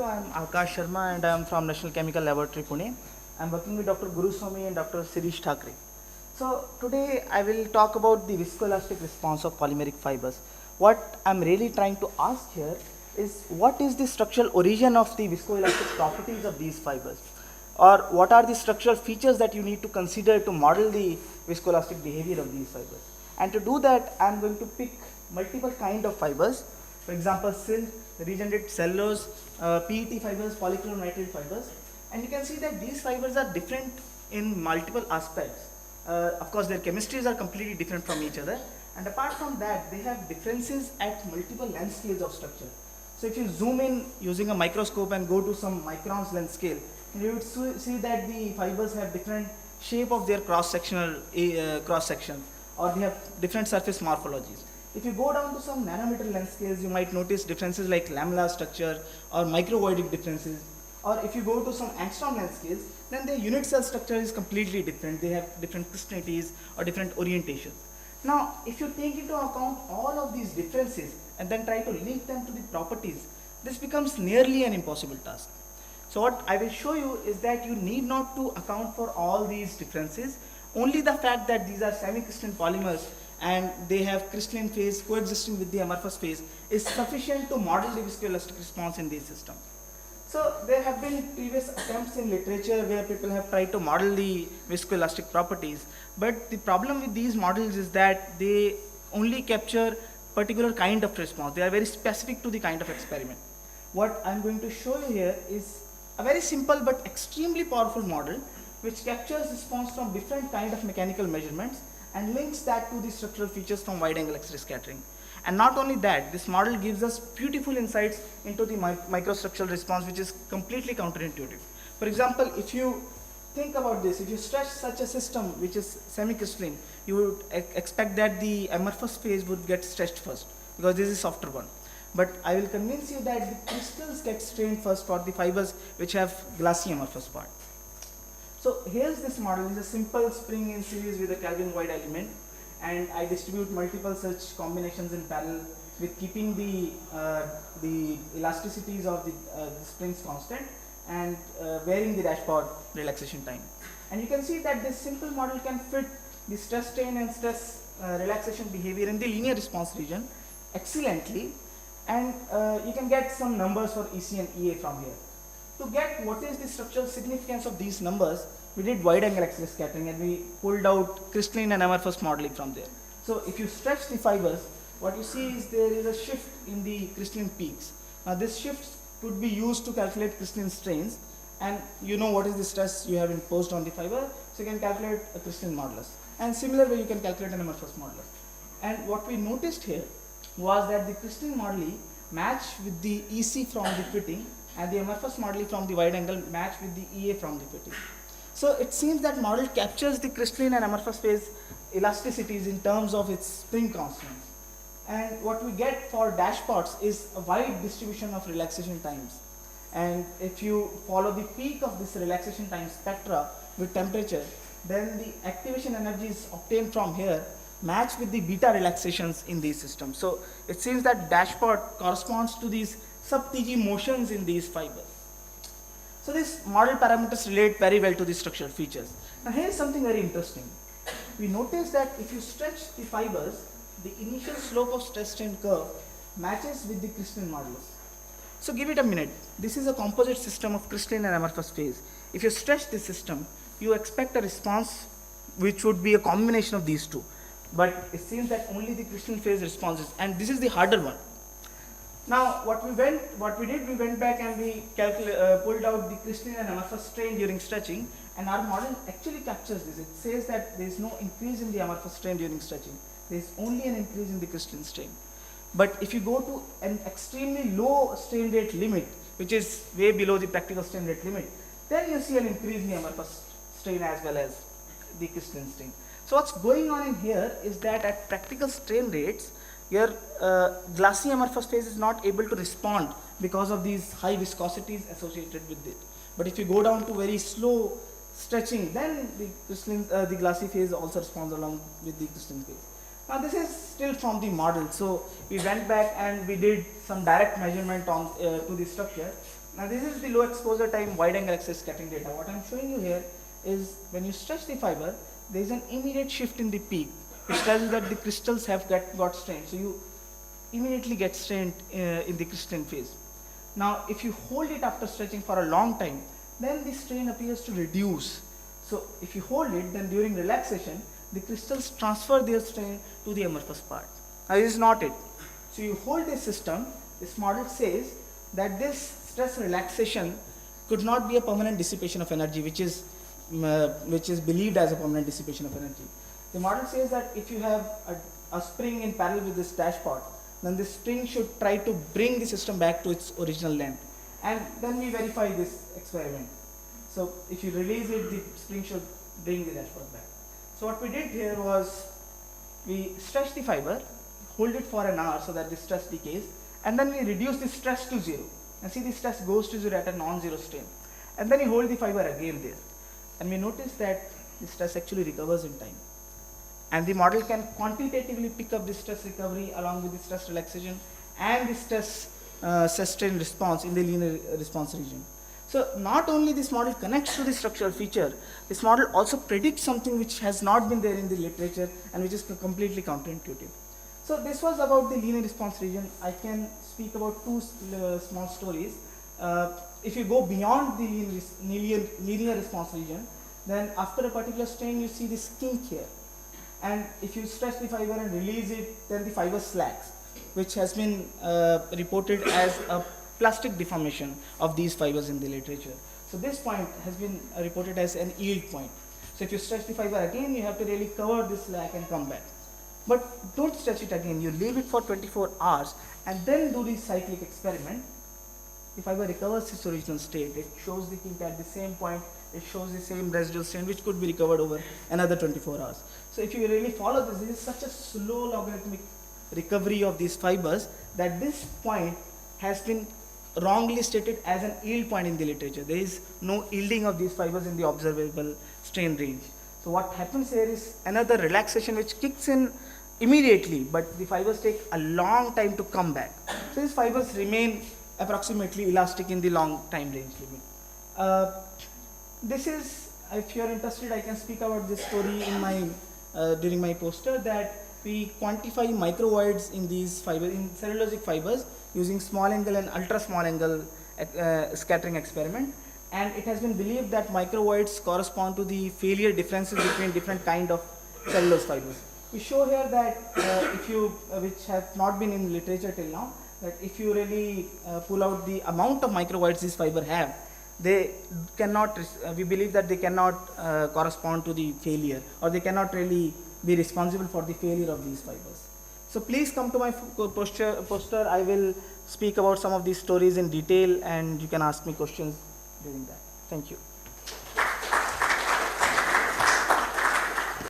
I'm Akash Sharma and I'm from National Chemical Laboratory, Pune. I'm working with Dr. Guru Swami and Dr. Sirish Thakre. So today I will talk about the viscoelastic response of polymeric fibers. What I'm really trying to ask here is what is the structural origin of the viscoelastic properties of these fibers, or what are the structural features that you need to consider to model the viscoelastic behavior of these fibers. And to do that, I'm going to pick multiple kind of fibers. For example, silk, regenerated cellulose, PET fibers, polychlorinated fibers, and you can see that these fibers are different in multiple aspects. Of course, their chemistries are completely different from each other, and apart from that, they have differences at multiple length scales of structure. So if you zoom in using a microscope and go to some microns length scale, you would see that the fibers have different shape of their cross-sectional cross section, or they have different surface morphologies. If you go down to some nanometer length scales, you might notice differences like lamellar structure or microvoidic differences. Or if you go to some angstrom length scales, then the unit cell structure is completely different. They have different crystallinities or different orientations. Now, if you take into account all of these differences and then try to link them to the properties, this becomes nearly an impossible task. So what I will show you is that you need not to account for all these differences. Only the fact that these are semi-crystalline polymers and they have crystalline phase coexisting with the amorphous phase is sufficient to model the viscoelastic response in these systems. So there have been previous attempts in literature where people have tried to model the viscoelastic properties, but the problem with these models is that they only capture particular kind of response. They are very specific to the kind of experiment. What I'm going to show you here is a very simple but extremely powerful model which captures response from different kind of mechanical measurements and links that to the structural features from wide angle X-ray scattering. And not only that, this model gives us beautiful insights into the microstructural response, which is completely counterintuitive. For example, if you think about this, if you stretch such a system which is semi-crystalline, you would expect that the amorphous phase would get stretched first because this is softer one. But I will convince you that the crystals get strained first for the fibers which have glassy amorphous part. So here's this model. It's a simple spring in series with a Kelvin wide element, and I distribute multiple such combinations in parallel with keeping the elasticities of the springs constant and varying the dashpot relaxation time. And you can see that this simple model can fit the stress strain and stress relaxation behavior in the linear response region excellently, and you can get some numbers for EC and EA from here. To get what is the structural significance of these numbers, we did wide angle X-ray scattering and we pulled out crystalline and amorphous modeling from there. So if you stretch the fibers, what you see is there is a shift in the crystalline peaks. Now this shift could be used to calculate crystalline strains, and you know what is the stress you have imposed on the fiber, so you can calculate a crystalline modulus. And similar way you can calculate an amorphous modulus. And what we noticed here was that the crystalline moduli match with the EC from the fitting, and the amorphous moduli from the wide angle match with the EA from the fitting. So it seems that model captures the crystalline and amorphous phase elasticities in terms of its spring constants. And what we get for dashpots is a wide distribution of relaxation times. And if you follow the peak of this relaxation time spectra with temperature, then the activation energies obtained from here match with the beta relaxations in these systems. So it seems that dashpot corresponds to these sub-TG motions in these fibers. So these model parameters relate very well to the structural features. Now here is something very interesting. We notice that if you stretch the fibers, the initial slope of stress strain curve matches with the crystalline modulus. So give it a minute. This is a composite system of crystalline and amorphous phase. If you stretch this system, you expect a response which would be a combination of these two. But it seems that only the crystalline phase responses, and this is the harder one. Now we went back and we pulled out the crystalline and amorphous strain during stretching, and our model actually captures this. It says that there is no increase in the amorphous strain during stretching. There is only an increase in the crystalline strain. But if you go to an extremely low strain rate limit, which is way below the practical strain rate limit, then you see an increase in the amorphous strain as well as the crystalline strain. So what's going on in here is that at practical strain rates, your glassy amorphous phase is not able to respond because of these high viscosities associated with it. But if you go down to very slow stretching, then the glassy phase also responds along with the crystalline phase. Now this is still from the model, so we went back and we did some direct measurement on to the structure. Now this is the low exposure time wide angle X-ray scattering data. What I am showing you here is when you stretch the fiber, there is an immediate shift in the peak, which tells you that the crystals have got strained. So you immediately get strained in the crystalline phase. Now if you hold it after stretching for a long time, then the strain appears to reduce. So if you hold it, then during relaxation, the crystals transfer their strain to the amorphous part. Now this is not it. So you hold this system, this model says that this stress relaxation could not be a permanent dissipation of energy, which is believed as a permanent dissipation of energy. The model says that if you have a spring in parallel with this dashpot, then this spring should try to bring the system back to its original length. And then we verify this experiment. So if you release it, the spring should bring the dashpot back. So what we did here was we stretch the fiber, hold it for an hour so that the stress decays, and then we reduce the stress to 0. And see, the stress goes to 0 at a non-zero strain. And then you hold the fiber again there. And we notice that the stress actually recovers in time. And the model can quantitatively pick up the stress recovery along with the stress relaxation and the stress sustain response in the linear response region. So not only this model connects to the structural feature, this model also predicts something which has not been there in the literature and which is completely counterintuitive. So this was about the linear response region. I can speak about two small stories. If you go beyond the linear response region, then after a particular strain you see this kink here. And if you stretch the fiber and release it, then the fiber slacks, which has been reported as a plastic deformation of these fibers in the literature. So this point has been reported as an yield point. So if you stretch the fiber again, you have to really cover this slack and come back. But don't stretch it again, you leave it for 24 hours and then do the cyclic experiment. The fiber recovers its original state, it shows the kink at the same point, it shows the same residual strain which could be recovered over another 24 hours. So if you really follow this, this is such a slow logarithmic recovery of these fibers that this point has been wrongly stated as an yield point in the literature. There is no yielding of these fibers in the observable strain range. So what happens here is another relaxation which kicks in immediately, but the fibers take a long time to come back. So these fibers remain approximately elastic in the long time range limit. This is, if you are interested, I can speak about this story in my during my poster, that we quantify microvoids in these fibers, in cellulosic fibers, using small angle and ultra small angle scattering experiment, and it has been believed that microvoids correspond to the failure differences between different kind of cellulose fibers. We show here that if you, which have not been in literature till now, that if you really pull out the amount of microvoids these fibers have, they cannot, we believe that they cannot correspond to the failure, or they cannot really be responsible for the failure of these fibers. So please come to my poster. I will speak about some of these stories in detail and you can ask me questions during that. Thank you.